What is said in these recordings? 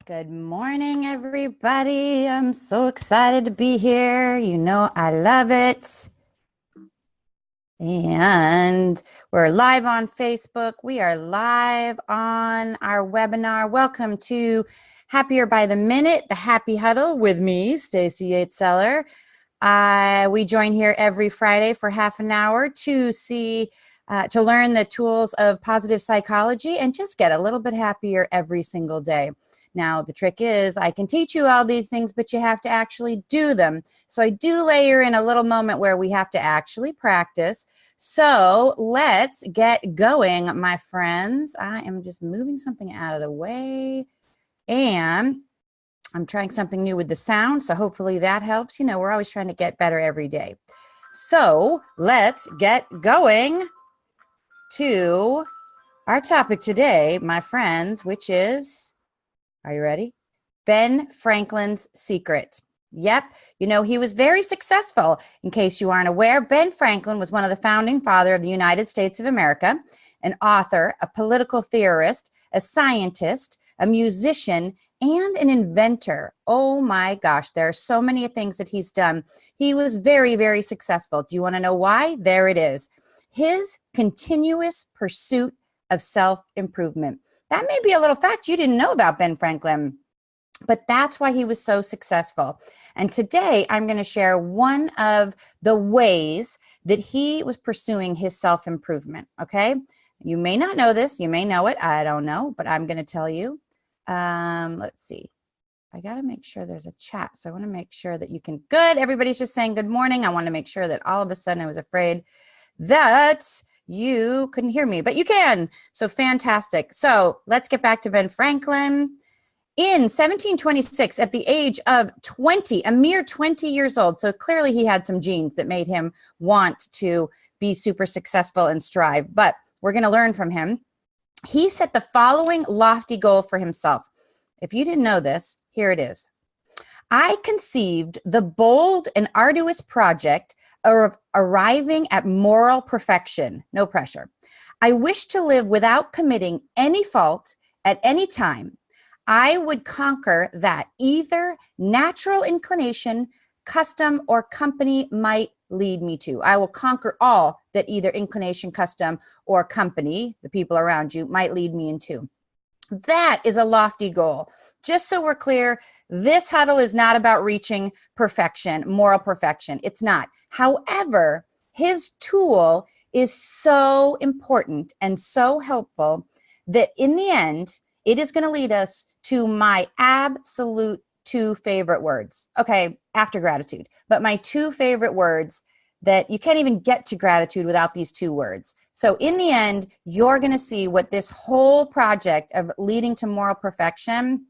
Good morning, everybody. I'm so excited to be here. You know, I love it. And we're live on Facebook. We are live on our webinar. Welcome to Happier by the Minute, the Happy Huddle with me, Stacey Sellar. We join here every Friday for half an hour to learn the tools of positive psychology and just get a little bit happier every single day. Now, the trick is I can teach you all these things, but you have to actually do them. So I do layer in a little moment where we have to actually practice. So let's get going, my friends. I am just moving something out of the way, and I'm trying something new with the sound, so hopefully that helps. You know, we're always trying to get better every day. So let's get going to our topic today, my friends, which is, are you ready? Ben Franklin's secret. Yep, you know, he was very successful. In case you aren't aware, Ben Franklin was one of the founding fathers of the United States of America, an author, a political theorist, a scientist, a musician, and an inventor. Oh my gosh, there are so many things that he's done. He was very, very successful. Do you want to know why? There it is. His continuous pursuit of self-improvement. That may be a little fact you didn't know about Ben Franklin, but that's why he was so successful. And today I'm going to share one of the ways that he was pursuing his self-improvement, okay? You may not know this. You may know it. I don't know, but I'm going to tell you. Let's see. I got to make sure there's a chat. So I want to make sure that you can. Good. Everybody's just saying good morning. I want to make sure that all of a sudden I was afraid that you couldn't hear me, but you can. So fantastic. So let's get back to Ben Franklin. In 1726, at the age of 20, a mere 20 years old, so clearly he had some genes that made him want to be super successful and strive, but we're going to learn from him. He set the following lofty goal for himself. If you didn't know this, here it is. I conceived the bold and arduous project of arriving at moral perfection. No pressure. I wish to live without committing any fault at any time. I would conquer that either natural inclination, custom, or company might lead me to. I will conquer all that either inclination, custom, or company, the people around you, might lead me into. That is a lofty goal. Just so we're clear, this huddle is not about reaching perfection, moral perfection. It's not. However, his tool is so important and so helpful that in the end, it is going to lead us to my absolute two favorite words. Okay, after gratitude, but my two favorite words that you can't even get to gratitude without these two words. So in the end, you're going to see what this whole project of leading to moral perfection,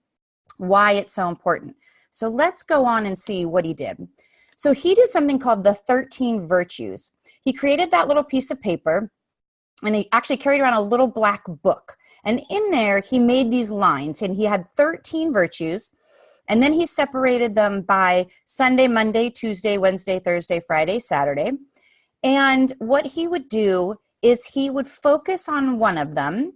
why it's so important. So let's go on and see what he did. So he did something called the 13 virtues. He created that little piece of paper, and he actually carried around a little black book. And in there, he made these lines, and he had 13 virtues. And then he separated them by Sunday, Monday, Tuesday, Wednesday, Thursday, Friday, Saturday. And what he would do is he would focus on one of them,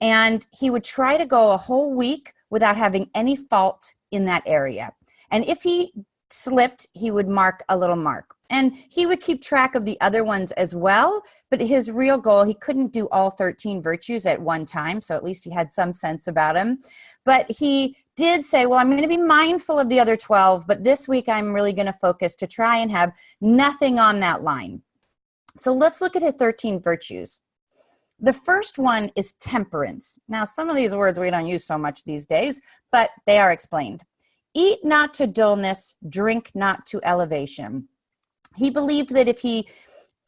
and he would try to go a whole week without having any fault in that area. And if he slipped, he would mark a little mark. And he would keep track of the other ones as well, but his real goal, he couldn't do all 13 virtues at one time, so at least he had some sense about him. But he did say, well, I'm going to be mindful of the other 12, but this week I'm really going to focus to try and have nothing on that line. So let's look at his 13 virtues. The first one is temperance. Now, some of these words we don't use so much these days, but they are explained. Eat not to dullness, drink not to elevation. He believed that if he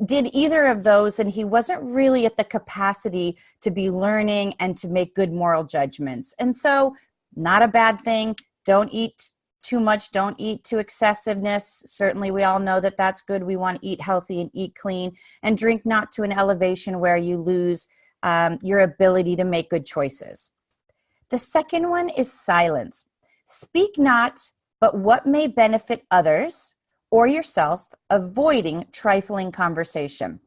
did either of those, then he wasn't really at the capacity to be learning and to make good moral judgments. And so, not a bad thing. Don't eat too much. Don't eat to excessiveness. Certainly, we all know that that's good. We want to eat healthy and eat clean, and drink not to an elevation where you lose your ability to make good choices. The second one is silence. Speak not, but what may benefit others or yourself, avoiding trifling conversation.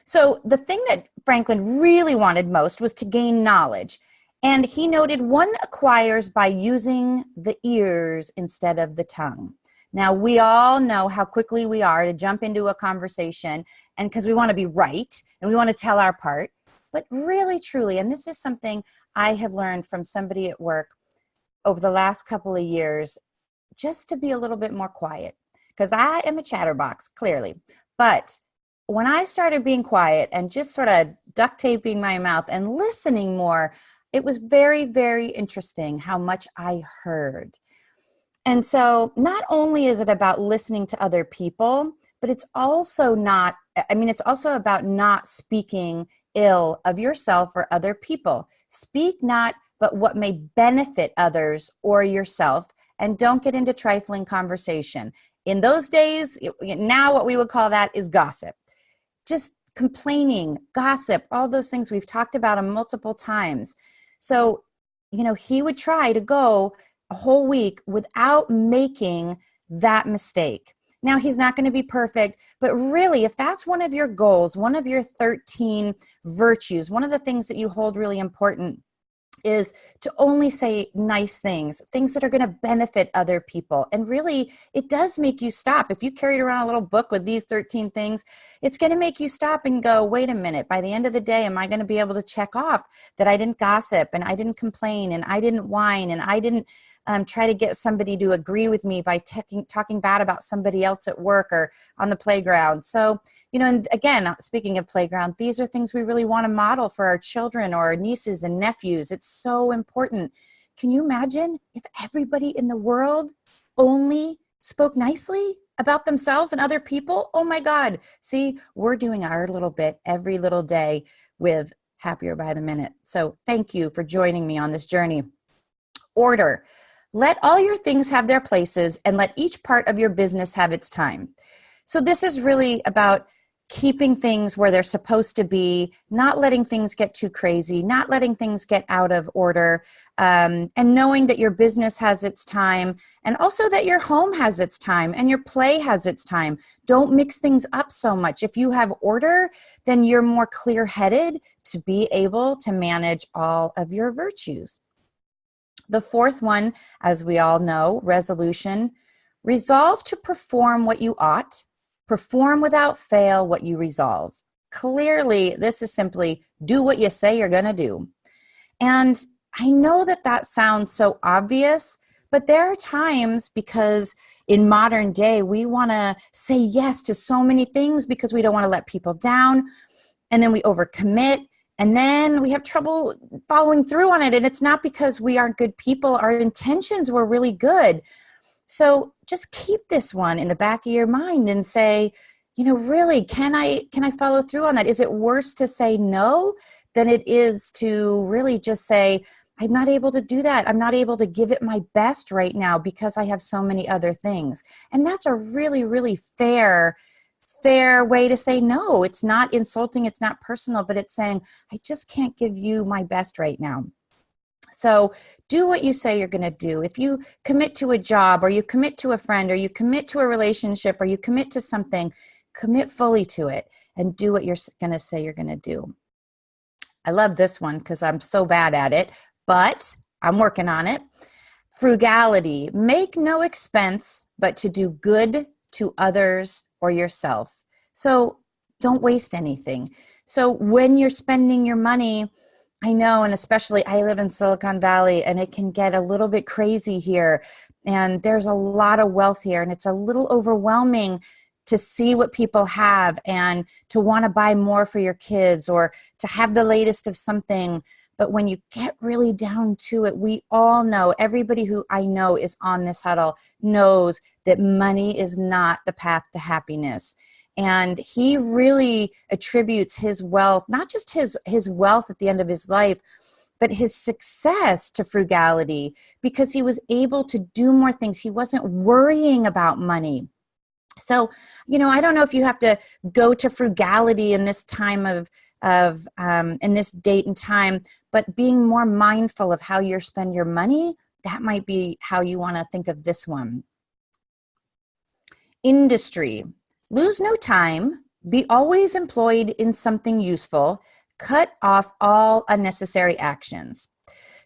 So the thing that Franklin really wanted most was to gain knowledge. And he noted one acquires by using the ears instead of the tongue. Now, we all know how quickly we are to jump into a conversation, and because we want to be right and we want to tell our part. But really, truly, and this is something I have learned from somebody at work over the last couple of years, just to be a little bit more quiet, because I am a chatterbox, clearly. But when I started being quiet and just sort of duct taping my mouth and listening more, it was very, very interesting how much I heard. And so not only is it about listening to other people, but it's also it's also about not speaking ill of yourself or other people. Speak not but what may benefit others or yourself, and don't get into trifling conversation. In those days, now what we would call that is gossip. Just complaining, gossip, all those things we've talked about them multiple times. So, he would try to go a whole week without making that mistake. Now, he's not going to be perfect, but really, if that's one of your goals, one of your 13 virtues, one of the things that you hold really important is to only say nice things, things that are going to benefit other people. And really, it does make you stop. If you carried around a little book with these 13 things, it's going to make you stop and go, wait a minute, by the end of the day, am I going to be able to check off that I didn't gossip and I didn't complain and I didn't whine and I didn't try to get somebody to agree with me by talking bad about somebody else at work or on the playground. So, and again, speaking of playground, these are things we really want to model for our children or our nieces and nephews. It's so important. Can you imagine if everybody in the world only spoke nicely about themselves and other people? Oh my God. See, we're doing our little bit every little day with Happier by the Minute. So thank you for joining me on this journey. Order. Let all your things have their places and let each part of your business have its time. So this is really about keeping things where they're supposed to be, not letting things get too crazy, not letting things get out of order, and knowing that your business has its time, and also that your home has its time and your play has its time. Don't mix things up so much. If you have order, then you're more clear-headed to be able to manage all of your virtues. The fourth one, as we all know, resolution. Resolve to perform what you ought. Perform without fail what you resolve. Clearly, this is simply do what you say you're going to do. And I know that that sounds so obvious, but there are times, because in modern day, we want to say yes to so many things because we don't want to let people down. And then we overcommit. And then we have trouble following through on it. And it's not because we aren't good people. Our intentions were really good. So just keep this one in the back of your mind and say, really, can I follow through on that? Is it worse to say no than it is to really just say, I'm not able to do that. I'm not able to give it my best right now because I have so many other things. And that's a really, really fair way to say no. It's not insulting, it's not personal, but it's saying, I just can't give you my best right now. So do what you say you're going to do. If you commit to a job, or you commit to a friend, or you commit to a relationship, or you commit to something, commit fully to it and do what you're going to say you're going to do. I love this one because I'm so bad at it, but I'm working on it. Frugality. Make no expense but to do good to others or yourself. So don't waste anything. So when you're spending your money, I know, and especially I live in Silicon Valley, and it can get a little bit crazy here. And there's a lot of wealth here, and it's a little overwhelming to see what people have and to want to buy more for your kids or to have the latest of something. But when you get really down to it, we all know, everybody who I know is on this huddle knows that money is not the path to happiness. And he really attributes his wealth, not just his wealth at the end of his life, but his success to frugality, because he was able to do more things. He wasn't worrying about money. So, I don't know if you have to go to frugality in this time in this date and time, but being more mindful of how you spend your money, that might be how you want to think of this one. Industry. Lose no time. Be always employed in something useful. Cut off all unnecessary actions.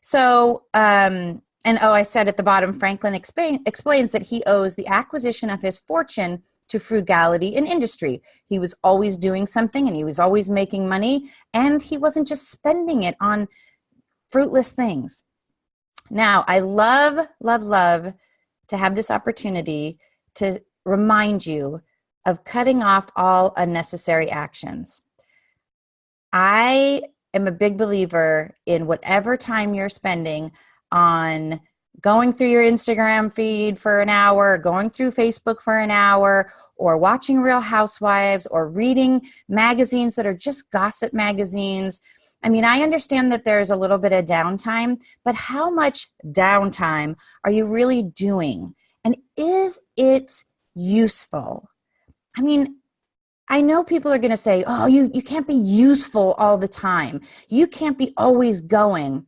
So, and I said at the bottom, Franklin explains that he owes the acquisition of his fortune to frugality in industry. He was always doing something and he was always making money, and he wasn't just spending it on fruitless things. Now, I love, love, love to have this opportunity to remind you of cutting off all unnecessary actions. I am a big believer in whatever time you're spending on going through your Instagram feed for an hour, going through Facebook for an hour, or watching Real Housewives, or reading magazines that are just gossip magazines. I mean, I understand that there's a little bit of downtime, but how much downtime are you really doing? And is it useful? I mean, I know people are going to say, oh, you can't be useful all the time. You can't be always going.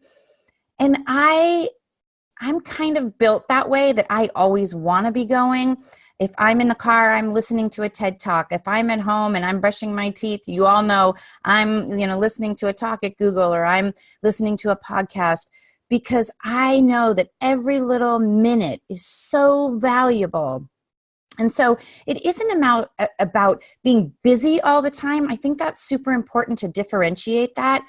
And I'm kind of built that way, that I always want to be going. If I'm in the car, I'm listening to a TED Talk. If I'm at home and I'm brushing my teeth, you all know I'm, listening to a talk at Google, or I'm listening to a podcast, because I know that every little minute is so valuable. And so it isn't about being busy all the time. I think that's super important to differentiate that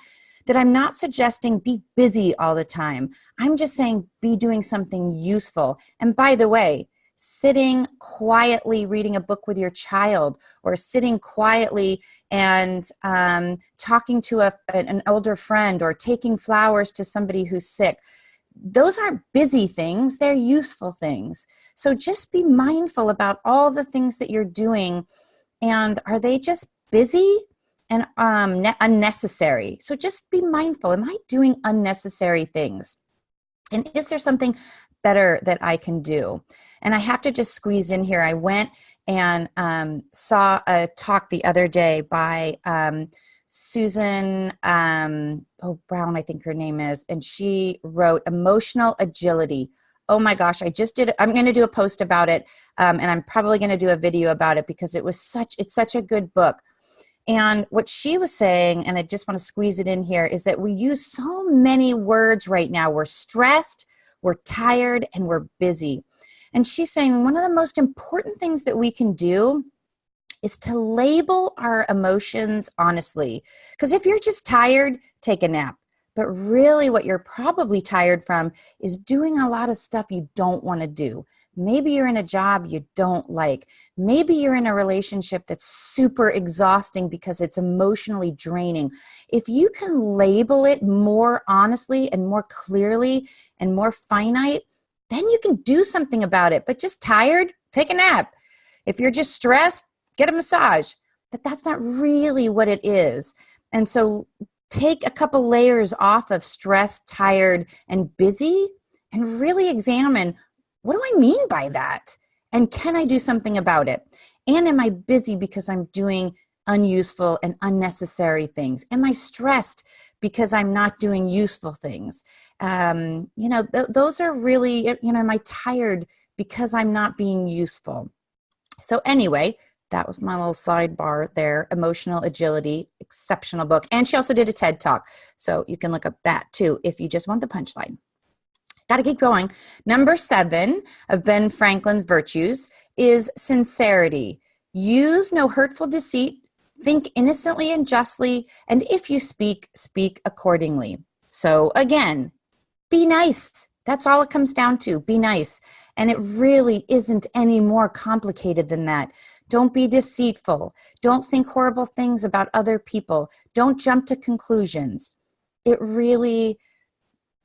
I'm not suggesting be busy all the time. I'm just saying be doing something useful. And by the way, sitting quietly reading a book with your child, or sitting quietly and talking to an older friend, or taking flowers to somebody who's sick, those aren't busy things, they're useful things. So just be mindful about all the things that you're doing, and are they just busy and unnecessary? So just be mindful. Am I doing unnecessary things? And is there something better that I can do? And I have to just squeeze in here. I went and saw a talk the other day by Susan Brown, I think her name is, and she wrote Emotional Agility. Oh my gosh, I'm going to do a post about it, and I'm probably going to do a video about it, because it's such a good book. And what she was saying, and I just want to squeeze it in here, is that we use so many words right now. We're stressed, we're tired, and we're busy. And she's saying one of the most important things that we can do is to label our emotions honestly. Because if you're just tired, take a nap. But really what you're probably tired from is doing a lot of stuff you don't want to do. Maybe you're in a job you don't like. Maybe you're in a relationship that's super exhausting because it's emotionally draining. If you can label it more honestly and more clearly and more finite, then you can do something about it. But just tired, take a nap. If you're just stressed, get a massage. But that's not really what it is. And so take a couple layers off of stressed, tired, and busy, and really examine, what do I mean by that? And can I do something about it? And am I busy because I'm doing unuseful and unnecessary things? Am I stressed because I'm not doing useful things? Those are really, am I tired because I'm not being useful? So anyway, that was my little sidebar there. Emotional Agility, exceptional book. And she also did a TED Talk. So you can look up that too if you just want the punchline. Got to keep going. Number 7 of Ben Franklin's virtues is sincerity. Use no hurtful deceit. Think innocently and justly. And if you speak, speak accordingly. So again, be nice. That's all it comes down to. Be nice. And it really isn't any more complicated than that. Don't be deceitful. Don't think horrible things about other people. Don't jump to conclusions. It really,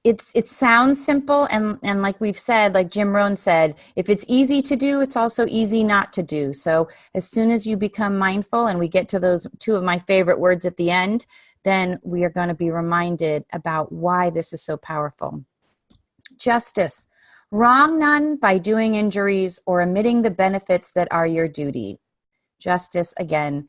it sounds simple, and like we've said, like Jim Rohn said, if it's easy to do, it's also easy not to do. So as soon as you become mindful, and we get to those 2 of my favorite words at the end, then we are going to be reminded about why this is so powerful. Justice. Wrong none by doing injuries or omitting the benefits that are your duty. Justice, again,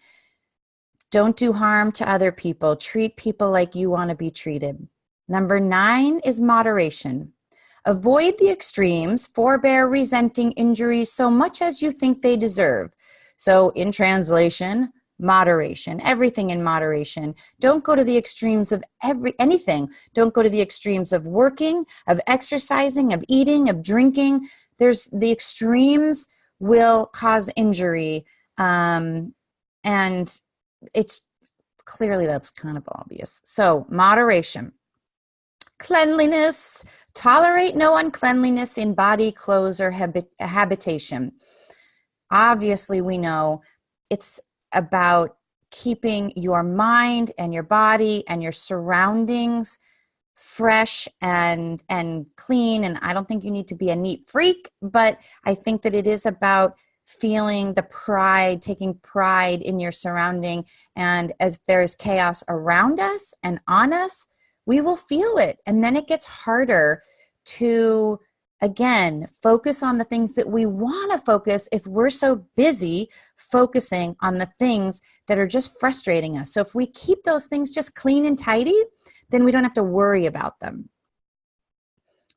don't do harm to other people. Treat people like you want to be treated. Number 9 is moderation. Avoid the extremes, forbear resenting injuries so much as you think they deserve. So in translation, moderation, everything in moderation. Don't go to the extremes of anything. Don't go to the extremes of working, of exercising, of eating, of drinking. There's the extremes will cause injury. And it's clearly that's kind of obvious. So moderation. Cleanliness. Tolerate no uncleanliness in body, clothes, or habitation. Obviously, we know it's about keeping your mind and your body and your surroundings fresh and clean. And I don't think you need to be a neat freak, but I think that it is about feeling the pride, taking pride in your surrounding. And as there's chaos around us and on us, we will feel it. And then it gets harder to, again, focus on the things that we want to focus if we're so busy focusing on the things that are just frustrating us. So if we keep those things just clean and tidy, then we don't have to worry about them.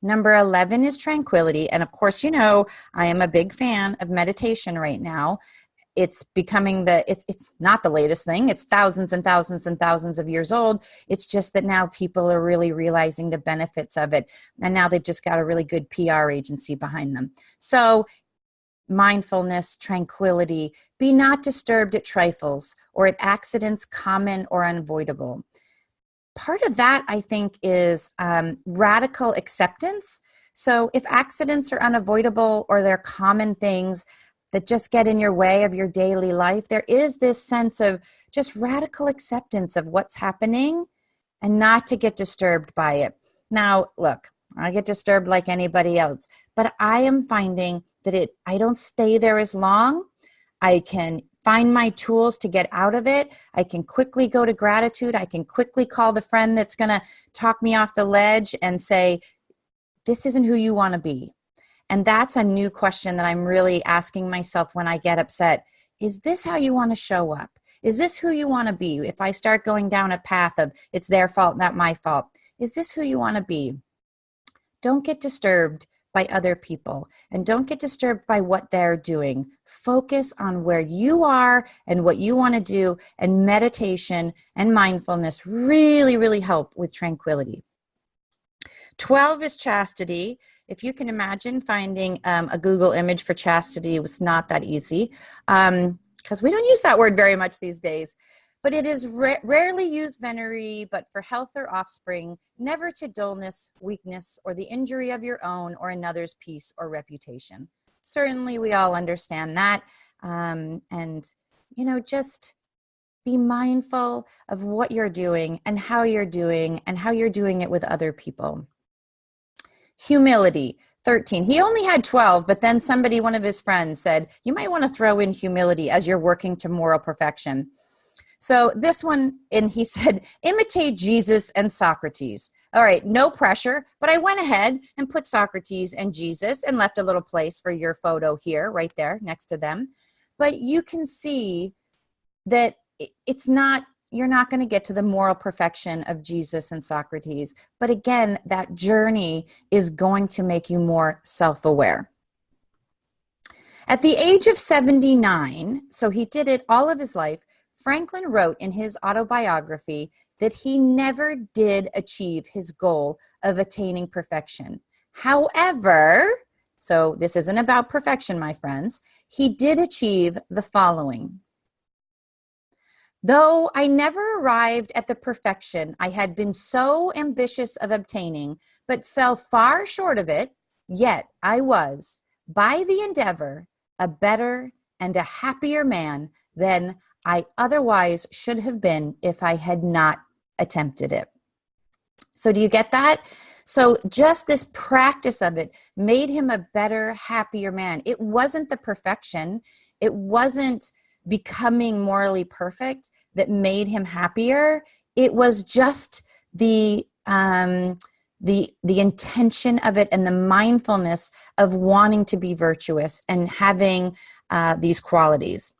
Number 11 is tranquility. And of course, you know, I am a big fan of meditation right now. It's becoming it's not the latest thing. It's thousands and thousands and thousands of years old. It's just that now people are really realizing the benefits of it. And now they've just got a really good PR agency behind them. So mindfulness, tranquility, be not disturbed at trifles or at accidents common or unavoidable. Part of that, I think, is radical acceptance. So if accidents are unavoidable or they're common things that just get in your way of your daily life, there is this sense of just radical acceptance of what's happening and not to get disturbed by it. Now, look, I get disturbed like anybody else, but I am finding that I don't stay there as long. I can find my tools to get out of it. I can quickly go to gratitude. I can quickly call the friend that's going to talk me off the ledge and say, this isn't who you want to be. And that's a new question that I'm really asking myself when I get upset. Is this how you want to show up? Is this who you want to be? If I start going down a path of it's their fault, not my fault, is this who you want to be? Don't get disturbed by other people and don't get disturbed by what they're doing. Focus on where you are and what you want to do, and meditation and mindfulness really, really help with tranquility. 12 is chastity. If you can imagine finding a Google image for chastity, it was not that easy because we don't use that word very much these days. But it is rarely used venery, but for health or offspring, never to dullness, weakness, or the injury of your own or another's peace or reputation. Certainly, we all understand that. And, you know, just be mindful of what you're doing and how you're doing it with other people. Humility, 13. He only had 12, but then one of his friends said, you might want to throw in humility as you're working to moral perfection. So this one, and he said, imitate Jesus and Socrates. All right, no pressure, but I went ahead and put Socrates and Jesus and left a little place for your photo here, right there next to them. But you can see that you're not going to get to the moral perfection of Jesus and Socrates. But again, that journey is going to make you more self-aware. At the age of 79, so he did it all of his life, Franklin wrote in his autobiography that he never did achieve his goal of attaining perfection. However, so this isn't about perfection, my friends, he did achieve the following. Though I never arrived at the perfection I had been so ambitious of obtaining, but fell far short of it, yet I was, by the endeavor, a better and a happier man than I otherwise should have been if I had not attempted it. So do you get that? So just this practice of it made him a better, happier man. It wasn't the perfection. It wasn't becoming morally perfect that made him happier. It was just the intention of it and the mindfulness of wanting to be virtuous and having these qualities.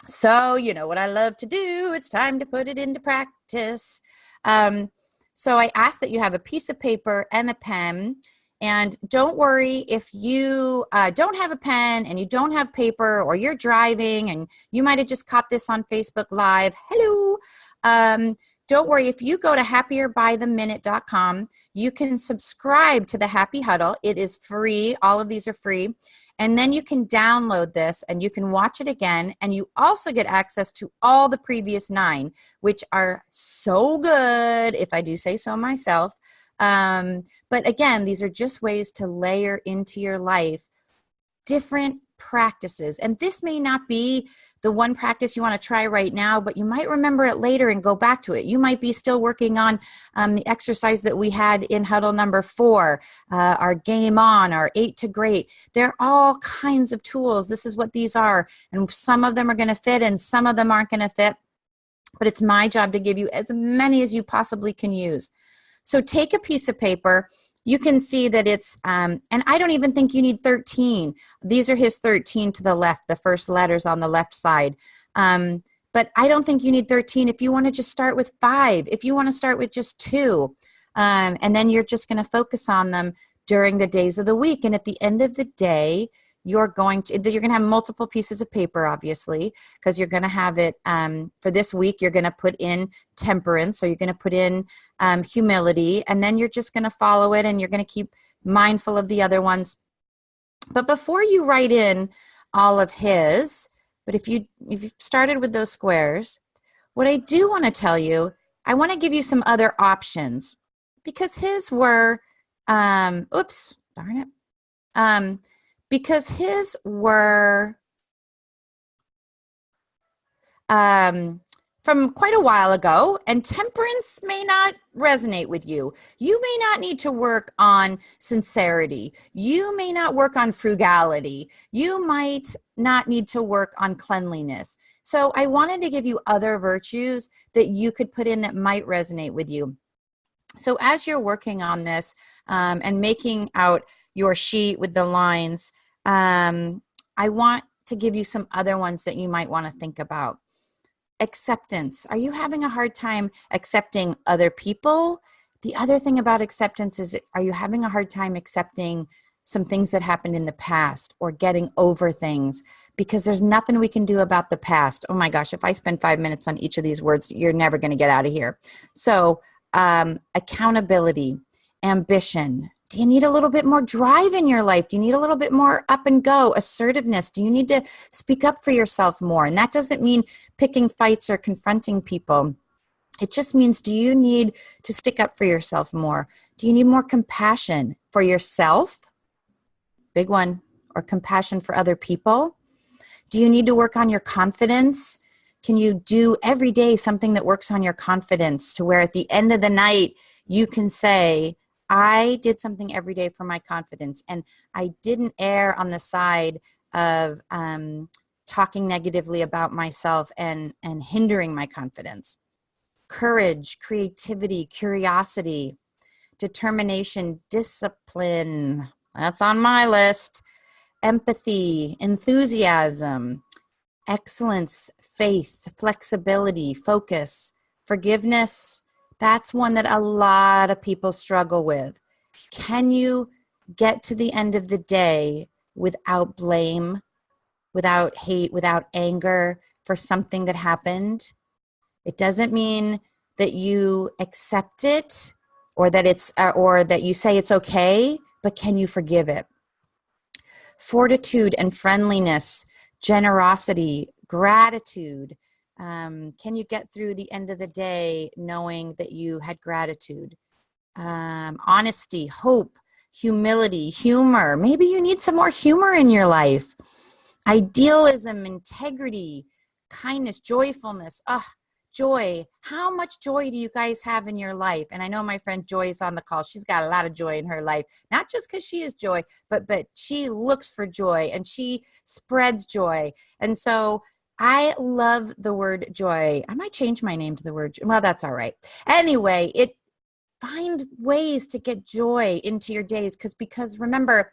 So, you know what I love to do, it's time to put it into practice. So I ask that you have a piece of paper and a pen, And don't worry if you don't have a pen and you don't have paper, or you're driving and you might have just caught this on Facebook Live. Hello. Don't worry, if you go to happierbytheminute.com, you can subscribe to the Happy Huddle. It is free. All of these are free. And then you can download this and you can watch it again. And you also get access to all the previous 9, which are so good, if I do say so myself. But again, these are just ways to layer into your life different practices. And this may not be the one practice you want to try right now, but you might remember it later and go back to it. You might be still working on the exercise that we had in huddle number 4, our game on, our 8 to great. There are all kinds of tools. This is what these are. And some of them are going to fit and some of them aren't going to fit. But it's my job to give you as many as you possibly can use. So take a piece of paper. You can see that it's, and I don't even think you need 13. These are his 13 to the left, the first letters on the left side. But I don't think you need 13 if you want to just start with 5, if you want to start with just 2. And then you're just going to focus on them during the days of the week. And at the end of the day, you're going to have multiple pieces of paper, obviously, because you're going to have it for this week. You're going to put in temperance, so you're going to put in humility, and then you're just going to follow it, and you're going to keep mindful of the other ones. But before you write in all of his, but if you've started with those squares, what I do want to tell you, I want to give you some other options, because his were, oops, darn it. Because his were from quite a while ago, and temperance may not resonate with you. You may not need to work on sincerity. You may not work on frugality. You might not need to work on cleanliness. So I wanted to give you other virtues that you could put in that might resonate with you. So as you're working on this and making out your sheet with the lines, I want to give you some other ones that you might want to think about. Acceptance. Are you having a hard time accepting other people? The other thing about acceptance is, are you having a hard time accepting some things that happened in the past, or getting over things? Because there's nothing we can do about the past. Oh my gosh, if I spend 5 minutes on each of these words, you're never going to get out of here. So accountability, ambition. Do you need a little bit more drive in your life? Do you need a little bit more up and go? Assertiveness. Do you need to speak up for yourself more? And that doesn't mean picking fights or confronting people. It just means, do you need to stick up for yourself more? Do you need more compassion for yourself? Big one. Or compassion for other people? Do you need to work on your confidence? Can you do every day something that works on your confidence, to where at the end of the night you can say, I did something every day for my confidence, and I didn't err on the side of talking negatively about myself and hindering my confidence. Courage, creativity, curiosity, determination, discipline. That's on my list. Empathy, enthusiasm, excellence, faith, flexibility, focus, forgiveness. That's one that a lot of people struggle with. Can you get to the end of the day without blame, without hate, without anger for something that happened? It doesn't mean that you accept it, or that it's, or that you say it's okay, but can you forgive it? Fortitude and friendliness, generosity, gratitude. Can you get through the end of the day knowing that you had gratitude? Honesty, hope, humility, humor. Maybe you need some more humor in your life. Idealism, integrity, kindness, joyfulness. Joy. How much joy do you guys have in your life? And I know my friend Joy is on the call. She's got a lot of joy in her life, not just because she is joy, but she looks for joy and she spreads joy. And so I love the word joy. I might change my name to the word joy. Well, that's all right. Anyway, find ways to get joy into your days, because remember,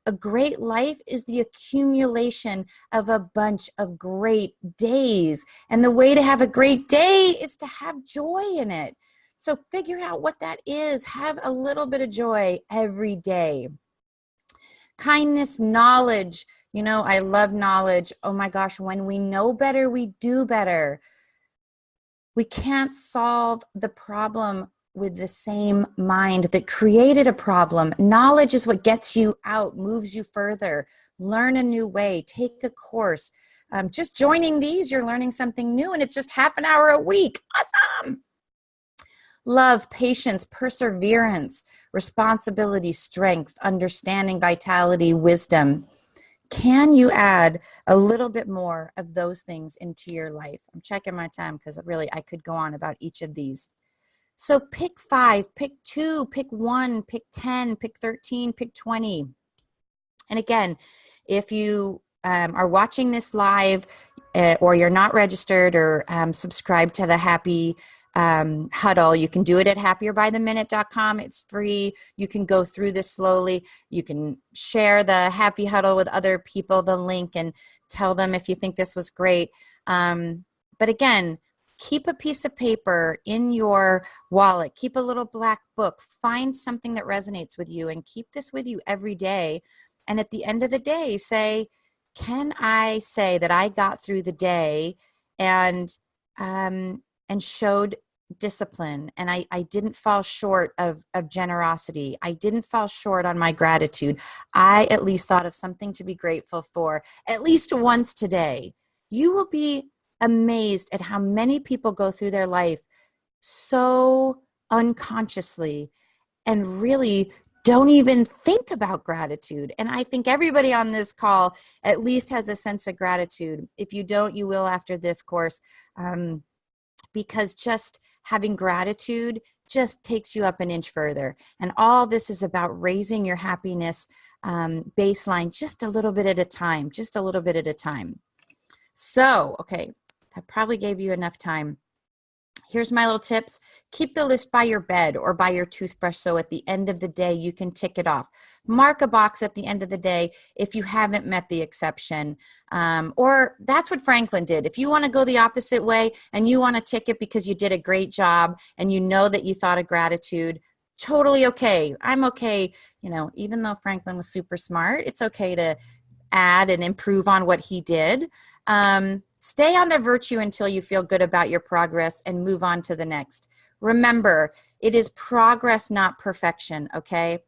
a great life is the accumulation of a bunch of great days. And the way to have a great day is to have joy in it. So figure out what that is. Have a little bit of joy every day. Kindness, knowledge. You know, I love knowledge. Oh my gosh, when we know better, we do better. We can't solve the problem with the same mind that created a problem. Knowledge is what gets you out, moves you further. Learn a new way, take a course. Just joining these, you're learning something new, and it's just half an hour a week. Awesome. Love, patience, perseverance, responsibility, strength, understanding, vitality, wisdom. Can you add a little bit more of those things into your life? I'm checking my time because really I could go on about each of these. So pick 5, pick 2, pick 1, pick 10, pick 13, pick 20. And again, if you are watching this live or you're not registered or subscribed to the Happy Huddle, you can do it at happierbytheminute.com. It's free. You can go through this slowly. You can share the Happy Huddle with other people, the link, and tell them if you think this was great. But again, keep a piece of paper in your wallet. Keep a little black book. Find something that resonates with you and keep this with you every day. And at the end of the day, say, can I say that I got through the day and showed discipline, and I didn't fall short of generosity. I didn't fall short on my gratitude. I at least thought of something to be grateful for at least once today. You will be amazed at how many people go through their life so unconsciously and really don't even think about gratitude. And I think everybody on this call at least has a sense of gratitude. If you don't, you will after this course, because just having gratitude just takes you up an inch further. And all this is about raising your happiness baseline just a little bit at a time, just a little bit at a time. So, okay, that probably gave you enough time. Here's my little tips. Keep the list by your bed or by your toothbrush so at the end of the day you can tick it off. Mark a box at the end of the day if you haven't met the exception. Or that's what Franklin did. If you want to go the opposite way and you want to tick it because you did a great job and you know that you thought of gratitude, totally okay. I'm okay. You know, even though Franklin was super smart, it's okay to add and improve on what he did. Stay on the virtue until you feel good about your progress and move on to the next. Remember, it is progress, not perfection, okay?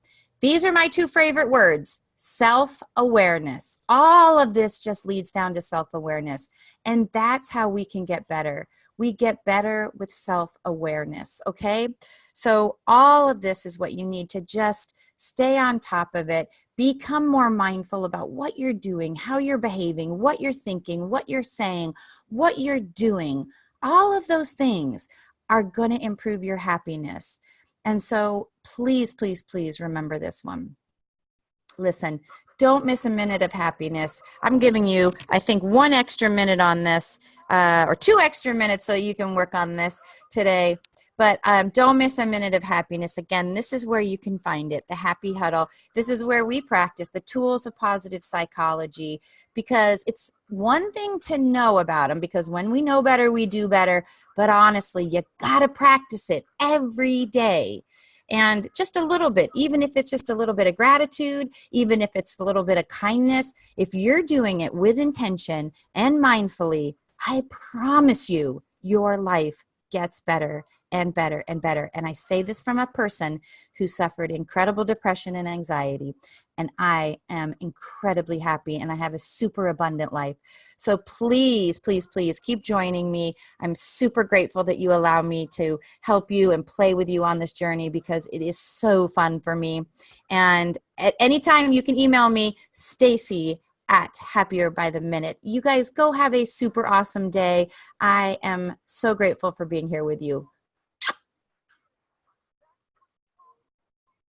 These are my 2 favorite words, self-awareness. All of this just leads down to self-awareness, and that's how we can get better. We get better with self-awareness, okay? So all of this is what you need to just stay on top of it. Become more mindful about what you're doing, how you're behaving, what you're thinking, what you're saying, what you're doing. All of those things are going to improve your happiness. And so please, please, please remember this one. Listen, don't miss a minute of happiness. I'm giving you, I think, 1 extra minute on this, or 2 extra minutes so you can work on this today. But don't miss a minute of happiness. Again, this is where you can find it, the Happy Huddle. This is where we practice the tools of positive psychology, because it's one thing to know about them, because when we know better, we do better. But honestly, you got to practice it every day. And just a little bit, even if it's just a little bit of gratitude, even if it's a little bit of kindness, if you're doing it with intention and mindfully, I promise you, your life gets better and better and better. And I say this from a person who suffered incredible depression and anxiety. And I am incredibly happy and I have a super abundant life. So please, please, please keep joining me. I'm super grateful that you allow me to help you and play with you on this journey, because it is so fun for me. And at any time you can email me, Stacey at Happier by the Minute. You guys go have a super awesome day. I am so grateful for being here with you.